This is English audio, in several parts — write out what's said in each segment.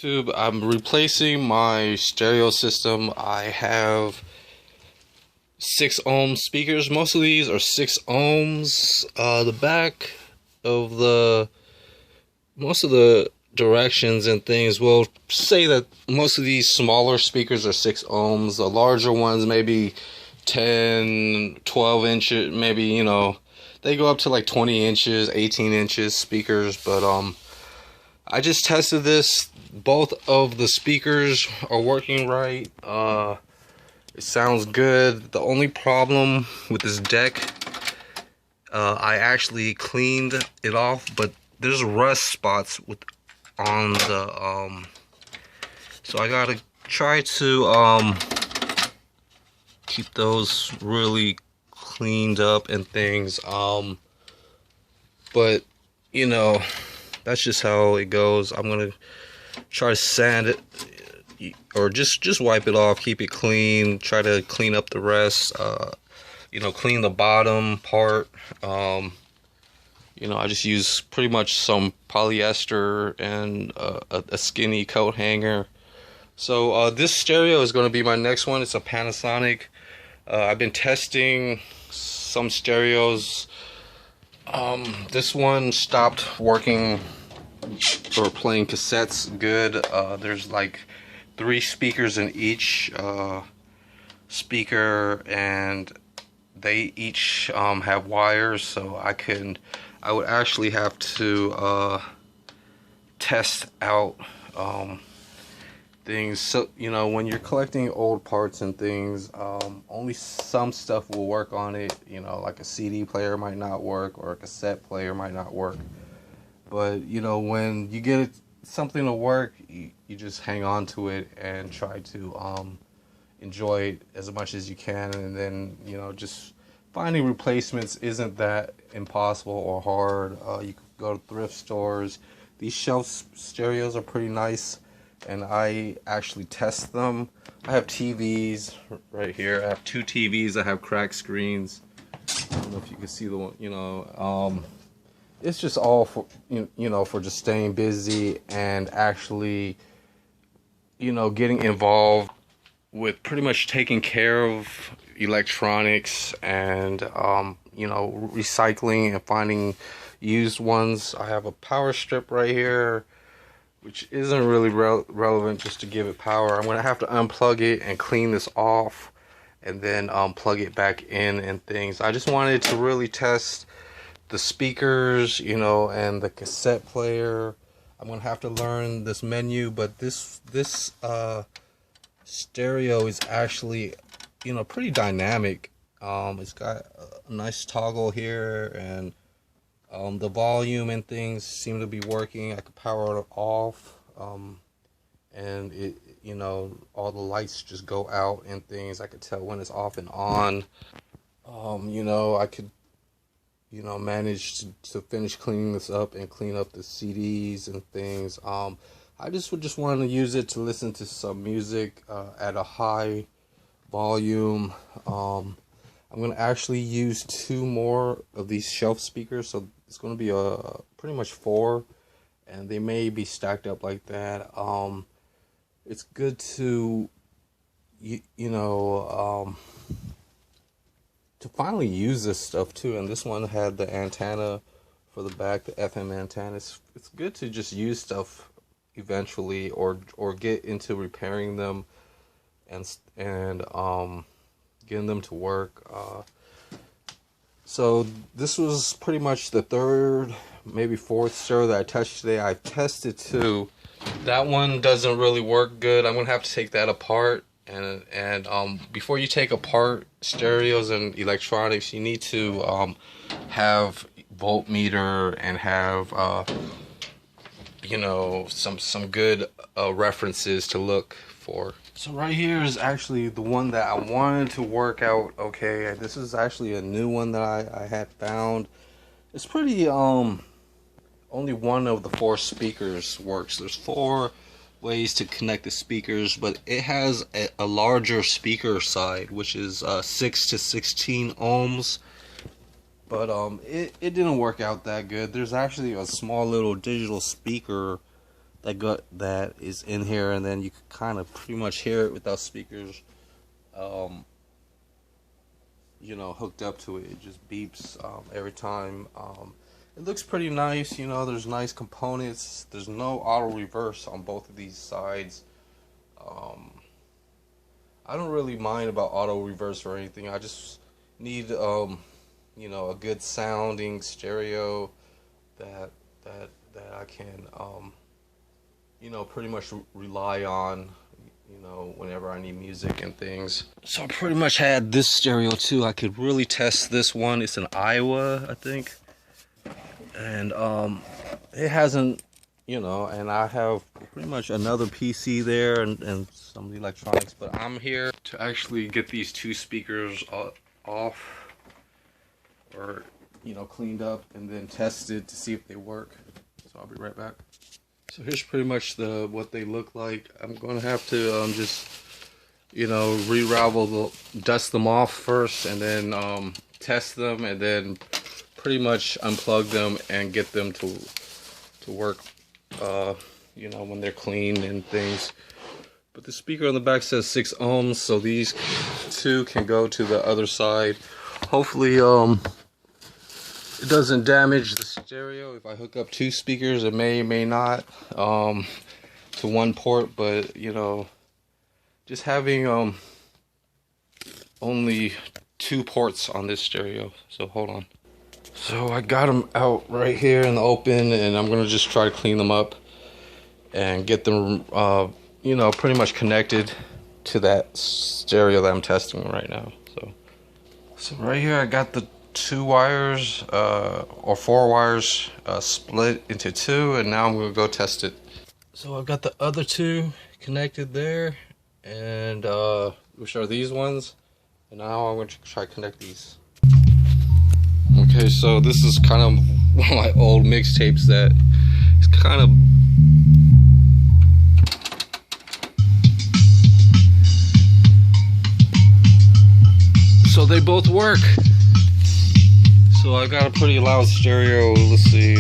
YouTube, I'm replacing my stereo system. I have 6 ohm speakers. Most of these are 6 ohms. The back of most of the directions and things will say that most of these smaller speakers are 6 ohms. The larger ones maybe 10, 12 inches, maybe, they go up to like 20 inches, 18 inches speakers, but I just tested this. Both of the speakers are working right. It sounds good. The only problem with this deck, I actually cleaned it off, but there's rust spots on the so I gotta try to keep those really cleaned up and things. But that's just how it goes. I'm gonna try to sand it, or just wipe it off, keep it clean, try to clean up the rest, clean the bottom part. I just use pretty much some polyester and a skinny coat hanger. So this stereo is going to be my next one. It's a Panasonic. I've been testing some stereos. This one stopped working for playing cassettes good. There's like 3 speakers in each speaker, and they each have wires, so I would actually have to test out things. So when you're collecting old parts and things, only some stuff will work on it. Like a CD player might not work, or a cassette player might not work. But when you get something to work, you just hang on to it and try to enjoy it as much as you can. And then just finding replacements isn't that impossible or hard. You can go to thrift stores. These shelf stereos are pretty nice, and I actually test them. I have TVs right here. I have 2 TVs that have cracked screens. I don't know if you can see the one. It's just all for for just staying busy and actually getting involved with pretty much taking care of electronics and recycling and finding used ones. I have a power strip right here, which isn't really relevant, just to give it power. I'm gonna have to unplug it and clean this off, and then plug it back in and things. I just wanted to really test the speakers, and the cassette player. I'm gonna have to learn this menu, but this stereo is actually pretty dynamic. It's got a nice toggle here, and the volume and things seem to be working. I could power it off, and it all the lights just go out and things. I could tell when it's off and on. I could manage to finish cleaning this up and clean up the CDs and things. I would just want to use it to listen to some music at a high volume. I'm going to actually use 2 more of these shelf speakers, so it's going to be pretty much 4, and they may be stacked up like that. It's good to to finally use this stuff too. And this one had the antenna for the back, the FM antenna. It's good to just use stuff eventually, or get into repairing them and getting them to work. So this was pretty much the 3rd, maybe 4th stereo that I touched today. I tested 2. That one doesn't really work good. I'm gonna have to take that apart. And before you take apart stereos and electronics, you need to have voltmeter and have some good references to look for. So right here is actually the one that I wanted to work out. Okay, this is actually a new one that I had found. It's pretty only one of the 4 speakers works. There's 4 ways to connect the speakers, but it has a larger speaker side, which is 6 to 16 ohms. But it didn't work out that good. There's actually a small little digital speaker that is in here, and then you can kind of pretty much hear it without speakers, hooked up to it. It just beeps every time. It looks pretty nice. There's nice components. There's no auto reverse on both of these sides. I don't really mind about auto reverse or anything. I just need a good sounding stereo that I can pretty much rely on whenever I need music and things. So I pretty much had this stereo too. I could really test this one. It's an Iowa, I think, and it hasn't, and I have pretty much another PC there and some of the electronics, but I'm here to actually get these two speakers off, or cleaned up, and then tested to see if they work. So I'll be right back. So here's pretty much what they look like. I'm gonna have to just dust them off first, and then test them, and then pretty much unplug them and get them to work when they're clean and things. But the speaker on the back says 6 ohms, so these two can go to the other side. Hopefully it doesn't damage the stereo. If I hook up two speakers, it may not to one port, but just having only 2 ports on this stereo. So hold on. So I got them out right here in the open, and I'm gonna just try to clean them up and get them pretty much connected to that stereo that I'm testing right now. So right here I got the 2 wires or 4 wires split into 2, and now I'm gonna go test it. So I've got the other 2 connected there, and which are these ones, and now I'm going to try to connect these. Okay, so this is kind of one of my old mixtapes that is kind of so they both work. So I've got a pretty loud stereo. Let's see.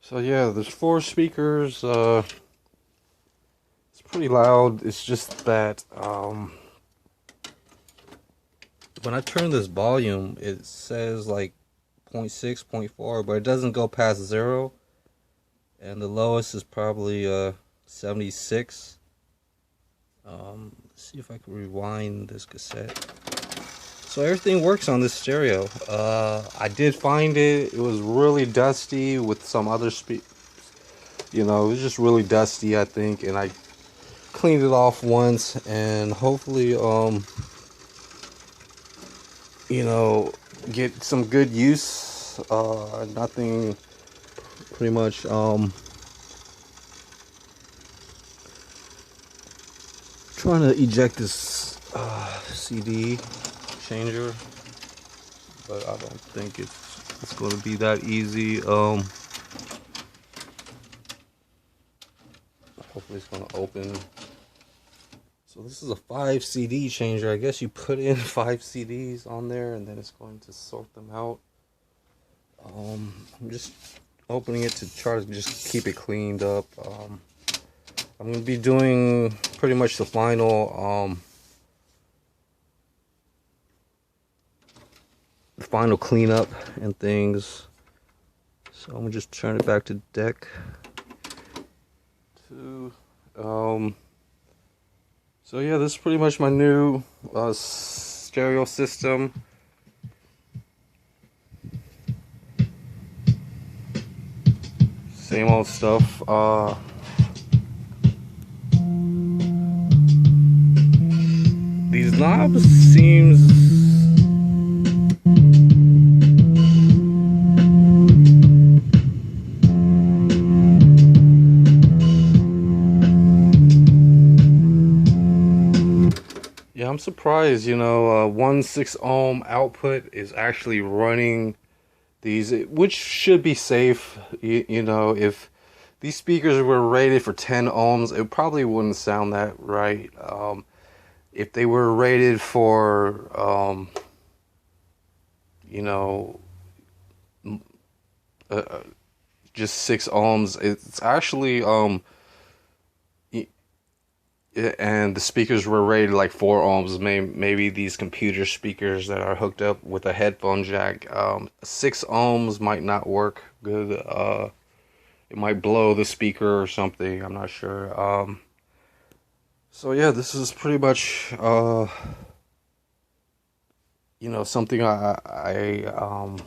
So yeah, there's 4 speakers. It's pretty loud. It's just that when I turn this volume, it says like 0.6, 0.4, but it doesn't go past 0. And the lowest is probably 76. Let's see if I can rewind this cassette. So everything works on this stereo. I did find it was really dusty with some other it was just really dusty, I think, and I cleaned it off once, and hopefully get some good use. Nothing, pretty much trying to eject this CD changer, but I don't think it's going to be that easy. Hopefully it's going to open. So this is a 5 CD changer. I guess you put in 5 CDs on there, and then it's going to sort them out. I'm just opening it to try to just keep it cleaned up. I'm going to be doing pretty much the final cleanup and things. So I'm gonna just turn it back to deck 2. So yeah, this is pretty much my new stereo system. Same old stuff. These knobs seems I'm surprised, 1.6 ohm output is actually running these, which should be safe, if these speakers were rated for 10 ohms. It probably wouldn't sound that right. If they were rated for, you know, just 6 ohms, it's actually, and the speakers were rated like 4 ohms. Maybe these computer speakers that are hooked up with a headphone jack, 6 ohms might not work good. It might blow the speaker or something. I'm not sure. So yeah, this is pretty much something I'm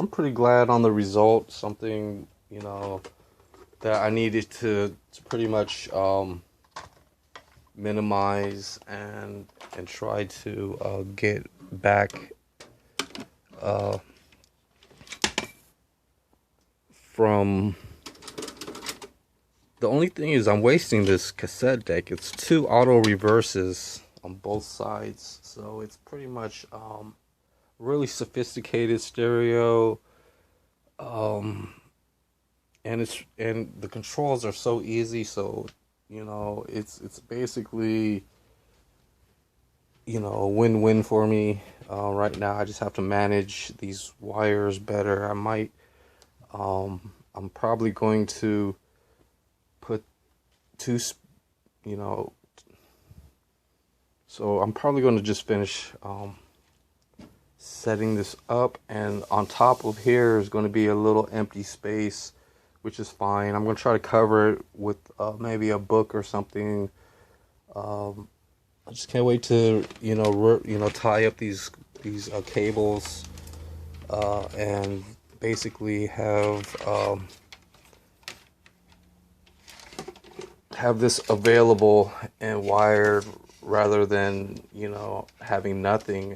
pretty glad on the result. Something that I needed to pretty much minimize and try to get back from. The only thing is I'm wasting this cassette deck. It's 2 auto reverses on both sides, so it's pretty much really sophisticated stereo, and the controls are so easy. So it's basically a win-win for me right now. I just have to manage these wires better. I'm probably going to put so I'm probably going to just finish setting this up, and on top of here is going to be a little empty space, which is fine. I'm going to try to cover it with maybe a book or something. I just can't wait to tie up these cables and basically have this available and wired rather than having nothing.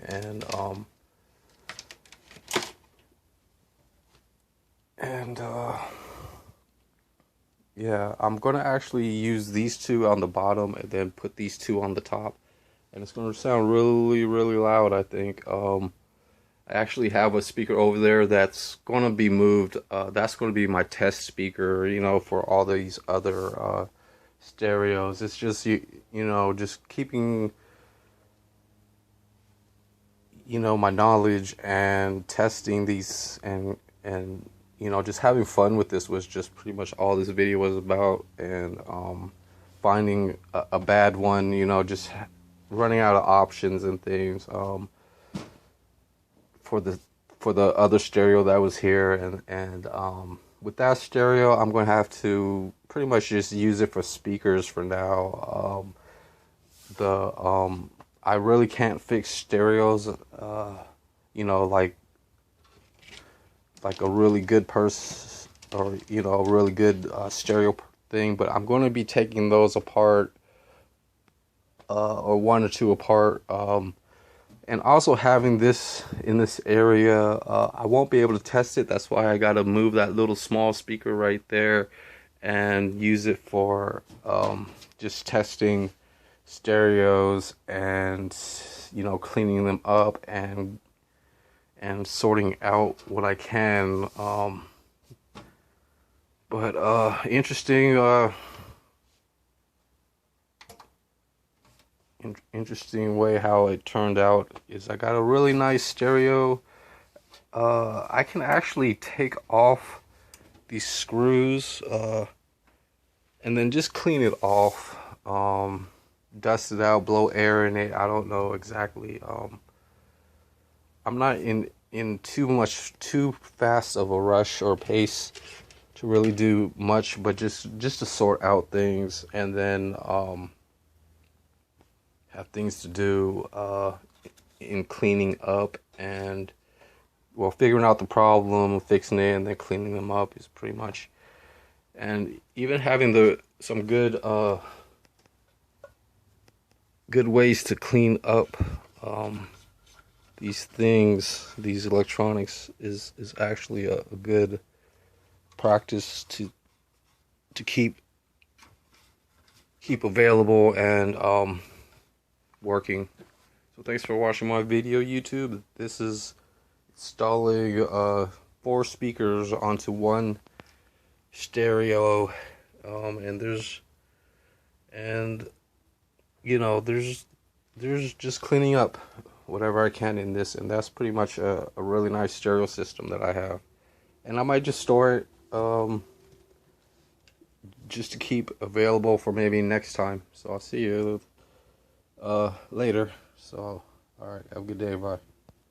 And yeah, I'm gonna actually use these 2 on the bottom and then put these 2 on the top, and it's gonna sound really, really loud, I think. I actually have a speaker over there that's gonna be moved. That's gonna be my test speaker, for all these other stereos. It's just just keeping my knowledge and testing these and just having fun with this was just pretty much all this video was about. And finding a bad one, just running out of options and things for the other stereo that was here. And with that stereo, I'm going to have to pretty much just use it for speakers for now. I really can't fix stereos, like a really good person, or a really good stereo thing. But I'm going to be taking those apart, or 1 or 2 apart, and also having this in this area. I won't be able to test it. That's why I got to move that little small speaker right there and use it for just testing stereos and cleaning them up and sorting out what I can. But interesting way how it turned out is I got a really nice stereo. I can actually take off these screws and then just clean it off, dust it out, blow air in it. I don't know exactly. I'm not in too fast of a rush or pace to really do much, but just to sort out things and then have things to do in cleaning up and figuring out the problem, fixing it, and then cleaning them up is pretty much. And even having some good ways to clean up these things, these electronics, is actually a good practice to keep available and working. So thanks for watching my video, YouTube. This is installing 4 speakers onto one stereo, and and there's just cleaning up whatever I can in this, and that's pretty much a really nice stereo system that I have, and I might just store it just to keep available for maybe next time. So I'll see you later. So all right, have a good day, bye.